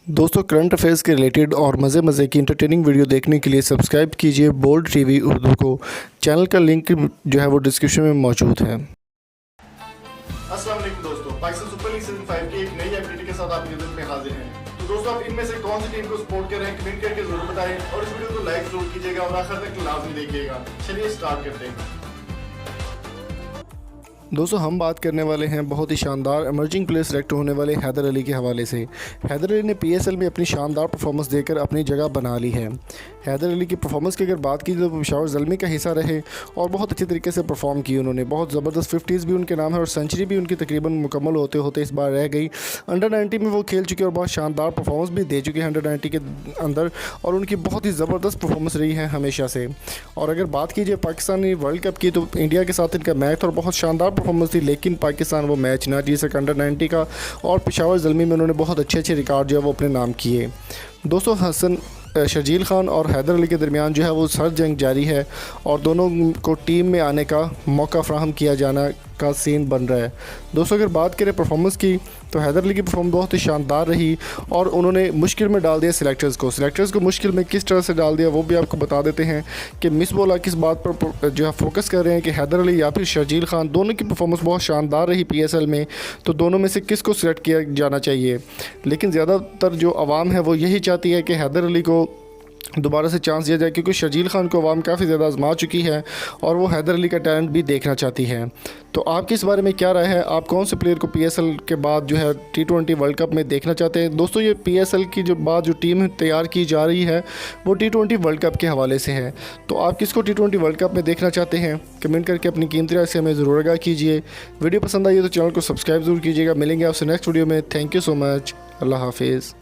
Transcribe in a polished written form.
दोस्तों, current affairs के related और मज़े की इंटरटेनिंग वीडियो देखने के लिए सब्सक्राइब कीजिए बोल्ड टीवी उर्दू को। चैनल का लिंक जो है वो डिस्क्रिप्शन में मौजूद है। अस्सलाम वालेकुम दोस्तों, पाकिस्तान सुपर लीग सीजन 5 की एक नई अपडेट के साथ आपकी खिदमत में हाजिर हैं। तो दोस्तों, आप इनमें से कौन सी टीम को सपोर्ट कर रहे हैं कमेंट करके जरूर बताएं और इस वीडियो को लाइक जरूर कीजिएगा और आखिर तक लाजमी देखिएगा। चलिए स्टार्ट करते हैं। दोस्तों, हम बात करने वाले हैं बहुत ही शानदार इमर्जिंग प्लेयर सेलेक्ट होने वाले हैदर अली के हवाले से। हैदर अली ने पीएसएल में अपनी शानदार परफॉर्मेंस देकर अपनी जगह बना ली है। हैदर अली की परफॉर्मेंस की अगर बात की तो पेशावर ज़ल्मी का हिस्सा रहे और बहुत अच्छे तरीके से परफॉर्म की उन्होंने। बहुत ज़बरदस्त 50s भी उनके नाम है और सेंचुरी भी उनकी तकरीबन मुकम्मल होते होते इस बार रह गई। अंडर 90 में वो खेल चुके और बहुत शानदार परफॉर्मेंस भी दे चुके हैं अंडर 90 के अंदर, और उनकी बहुत ही ज़बरदस्त परफॉर्मेंस रही है हमेशा से। और अगर बात कीजिए पाकिस्तानी वर्ल्ड कप की तो इंडिया के साथ इनका मैच और बहुत शानदार परफॉर्मेंस थी, लेकिन पाकिस्तान वो मैच ना जीत सका अंडर 90 का, और पेशावर ज़ल्मी में उन्होंने बहुत अच्छे रिकॉर्ड जो है वो अपने नाम किए। दोस्तों, शर्जील खान और हैदर अली के दरमियान जो है वो सर जंग जारी है और दोनों को टीम में आने का मौका फ्राहम किया जाना का सीन बन रहा है। दोस्तों, अगर बात करें परफॉर्मेंस की तो हैदर अली की परफॉर्मेंस बहुत ही शानदार रही और उन्होंने मुश्किल में डाल दिया सिलेक्टर्स को मुश्किल में किस तरह से डाल दिया वो भी आपको बता देते हैं कि मिस बोला किस बात पर जो है फोकस कर रहे हैं कि हैदर अली या फिर शर्जील खान, दोनों की परफॉर्मेंस बहुत शानदार रही पीएसएल में, तो दोनों में से किस को सिलेक्ट किया जाना चाहिए। लेकिन ज़्यादातर जो आवाम है वो यही चाहती है कि हैदर अली को दोबारा से चांस दिया जाए, क्योंकि शर्जील खान को आवाम काफ़ी ज़्यादा आजमा चुकी है और वो हैदर अली का टैलेंट भी देखना चाहती है। तो आपकी इस बारे में क्या राय है? आप कौन से प्लेयर को पीएसएल के बाद जो है T20 वर्ल्ड कप में देखना चाहते हैं? दोस्तों, ये पीएसएल की जो बाद जो टीम तैयार की जा रही है वो T20 वर्ल्ड कप के हवाले से है। तो आप किसको T20 वर्ल्ड कप में देखना चाहते हैं? कमेंट करके अपनी कीमती राय से हमें ज़रूर आगाह कीजिए। वीडियो पसंद आई तो चैनल को सब्सक्राइब ज़रूर कीजिएगा। मिलेंगे आपसे नेक्स्ट वीडियो में। Thank you so much. अल्लाह हाफिज़।